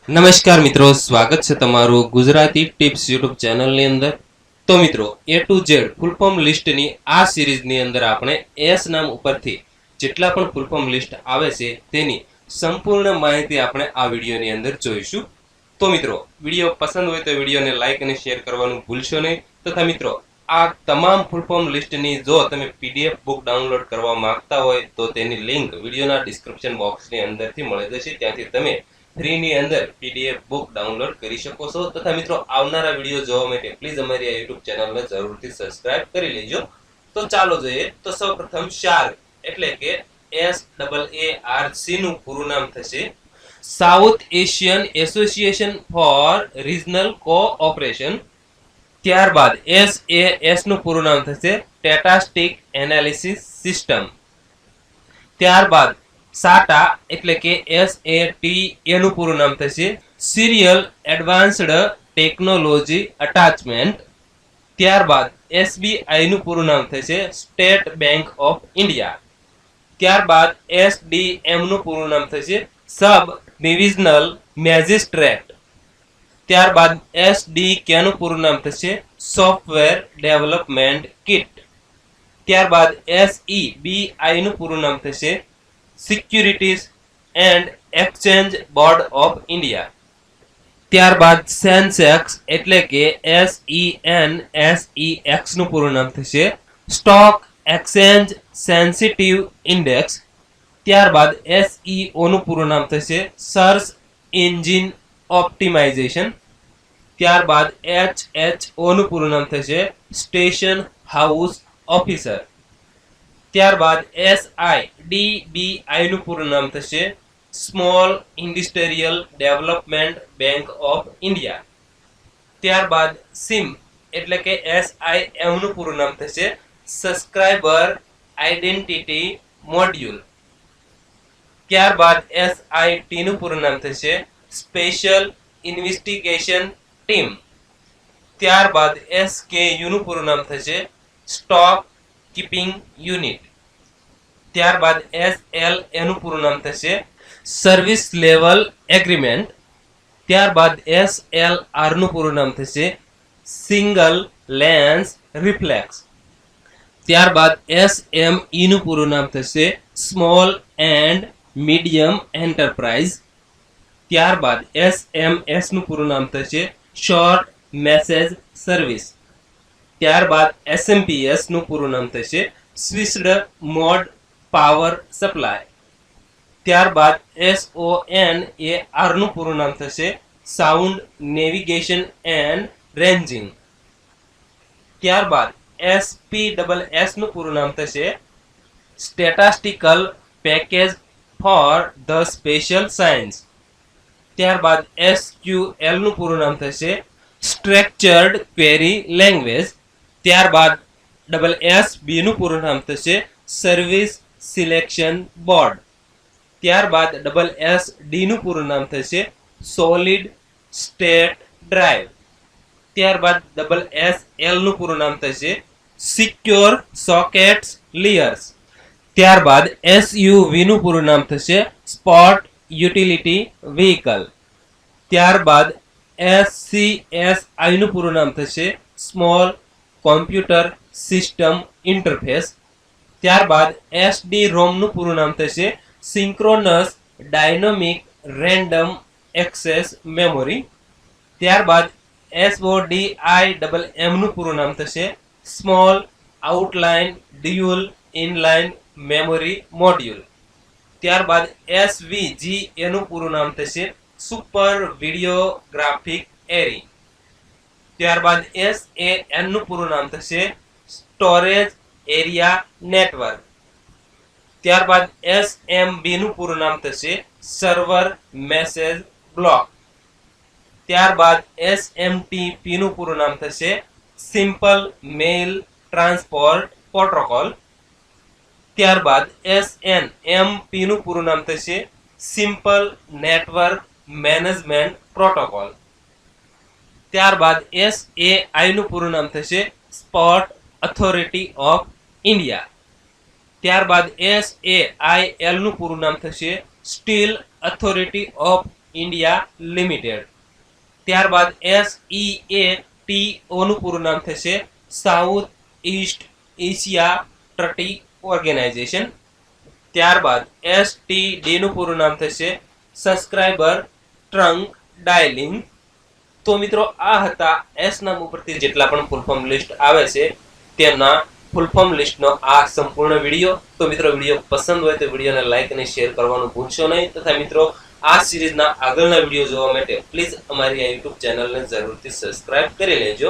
નમસ્કાર મિત્રો, સ્વાગત છે તમારું ગુજરાતી ટિપ્સ યુટ્યુબ ચેનલની અંદર. તો મિત્રો, A to Z full form લિસ્ટની આ સિરીઝની અંદર આપણે એસ નામ ઉપરથી જેટલા પણ ફૂલ ફોર્મ લિસ્ટ આવે છે તેની સંપૂર્ણ માહિતી આપણે આ વિડીયોની અંદર જોઈશું. તો મિત્રો, વિડીયો પસંદ હોય તો વિડીયોને લાઇક અને શેર કરવાનું ભૂલશો નહીં. તથા મિત્રો, આ તમામ ફૂલ ફોર્મ લિસ્ટની જો તમે PDF બુક ડાઉનલોડ કરવા માંગતા હોય તો તેની લિંક વિડીયોના ડિસ્ક્રિપ્શન બોક્સની અંદરથી મળી જશે. ત્યાંથી તમે ફ્રીની અંદર PDF બુક ડાઉનલોડ કરી શકો છો. તથા મિત્રો, આવનારા વિડીયો જોવા માટે પ્લીઝ અમારી આ યુટ્યુબ ચેનલને જરૂરથી સબસ્ક્રાઇબ કરી લેજો. તો ચાલો જોઈએ. તો સૌપ્રથમ શાર્ક એટલે કે SAARC નું પૂરું નામ થશે south Asian association four regional cooperation. ત્યારબાદ SAS નું પૂરું નામ થશે સ્ટેટિસ્ટિક એનાલિસિસ સિસ્ટમ. ત્યારબાદ સાટા એટલે કે SATA નું પૂરું નામ થશે સિરિયલ એડવાન્સ્ડ ટેકનોલોજી અટેચમેન્ટ. ત્યારબાદ SBI નું પૂરું નામ થશે સ્ટેટ બેંક ઓફ ઇન્ડિયા. ત્યારબાદ SDM નું પૂરું નામ થશે સબ ડિવિઝનલ મેજિસ્ટ્રેટ. ત્યારબાદ SDK નું પૂરું નામ થશે સોફ્ટવેર ડેવલપમેન્ટ કિટ. ત્યારબાદ SEBI નું પૂરું નામ થશે securities and exchange board of India. ત્યારબાદ સેન્સેક્સ એટલે કે SENSEX નું પૂરું નામ થશે સ્ટોક એક્સચેન્જ સેન્સિટિવ ઇન્ડેક્સ. ત્યારબાદ SEO નું પૂરું નામ થશે સર્ચ એન્જિન ઓપ્ટિમાઇઝેશન. ત્યારબાદ HHO નું પૂરું નામ થશે સ્ટેશન હાઉસ ઓફિસર. ત્યારબાદ SIDBI નું પૂરું નામ થશે small industrial development bank of India. ત્યારબાદ SIM એટલે કે SIM નું પૂરું નામ થશે સબસ્ક્રાઇબર આઇડેન્ટિટી મોડ્યુલ. ત્યારબાદ SIT નું પૂરું નામ થશે સ્પેશિયલ ઇન્વેસ્ટિગેશન ટીમ. ત્યારબાદ SKU નું પૂરું નામ થશે સ્ટોક કીપિંગ યુનિટ. ત્યારબાદ SLA નું પૂરું નામ થશે સર્વિસ લેવલ એગ્રીમેન્ટ. ત્યારબાદ SLR નું પૂરું નામ થશે સિંગલ લેન્સ રિફ્લેક્સ. ત્યારબાદ SME નું પૂરું નામ થશે સ્મોલ એન્ડ મીડિયમ એન્ટરપ્રાઇઝ. ત્યારબાદ SMS નું પૂરું નામ થશે શોર્ટ મેસેજ સર્વિસ. ત્યારબાદ SMPS નું પૂરું નામ થશે સ્વિચ્ડ મોડ પાવર સપ્લાય. ત્યારબાદ SONAR નું પૂરું નામ થશે સાઉન્ડ નેવિગેશન એન્ડ રેન્જિંગ. ત્યારબાદ SPSS નું પૂરું નામ થશે statistical package for the special science. ત્યારબાદ SQL નું પૂરું નામ થશે સ્ટ્રક્ચર્ડ ક્વેરી લેંગ્વેજ. ત્યારબાદ SSB નું પૂરું નામ થશે સર્વિસ સિલેક્શન બોર્ડ. ત્યારબાદ SSD નું પૂરું નામ થશે સોલિડ સ્ટેટ ડ્રાઈવ. ત્યારબાદ SL નું પૂરું નામ થશે સિક્યોર સોકેટ્સ લેયર્સ. ત્યારબાદ SUV નું પૂરું નામ થશે સ્પોર્ટ યુટિલિટી વ્હીકલ. ત્યારબાદ SCSI નું પૂરું નામ થશે સ્મોલ કોમ્પ્યુટર સિસ્ટમ ઇન્ટરફેસ. ત્યારબાદ SD-ROM નું પૂરું નામ થશે synchronous dynamic random access memory. ત્યારબાદ SODIMM નું પૂરું નામ થશે small outline dual inline memory module. ત્યારબાદ SVGA નું પૂરું નામ થશે સુપર વિડિયોગ્રાફિક એરે. ત્યારબાદ SAN નું પૂરું નામ થશે સ્ટોરેજ એરિયા નેટવર્ક. ત્યારબાદ SMB નું પૂરું નામ થશે સર્વર મેસેજ બ્લોક. ત્યારબાદ SMTP નું પૂરું નામ થશે સિમ્પલ મેઇલ ટ્રાન્સપોર્ટ પ્રોટોકોલ. ત્યારબાદ SNMP નું પૂરું નામ થશે સિમ્પલ નેટવર્ક મેનેજમેન્ટ પ્રોટોકોલ. ત્યારબાદ SAI નું પૂરું નામ થશે સ્પોર્ટ ઓથોરિટી ઓફ ઇન્ડિયા. ત્યારબાદ SAIL નું પૂરું નામ થશે steel authority of India limited. ત્યારબાદ SEATO નું પૂરું નામ થશે south east Asia trading organisation. ત્યારબાદ STD નું પૂરું નામ થશે સબસ્ક્રાઇબર ટ્રંક ડાયલિંગ. તો મિત્રો આ હતા એસ નામ ઉપરથી જેટલા પણ ફૂલ ફોર્મ લિસ્ટ આવે છે તેના ફૂલ ફોર્મ લિસ્ટનો આ સંપૂર્ણ વિડીયો. તો મિત્રો વિડીયો પસંદ હોય તો વિડીયોને લાઈક અને શેર કરવાનું ભૂલશો નહીં. તથા મિત્રો આ સિરીઝના આગળના વિડીયો જોવા માટે પ્લીઝ અમારી આ યુટ્યુબ ચેનલને જરૂરથી સબસ્ક્રાઇબ કરી લેજો.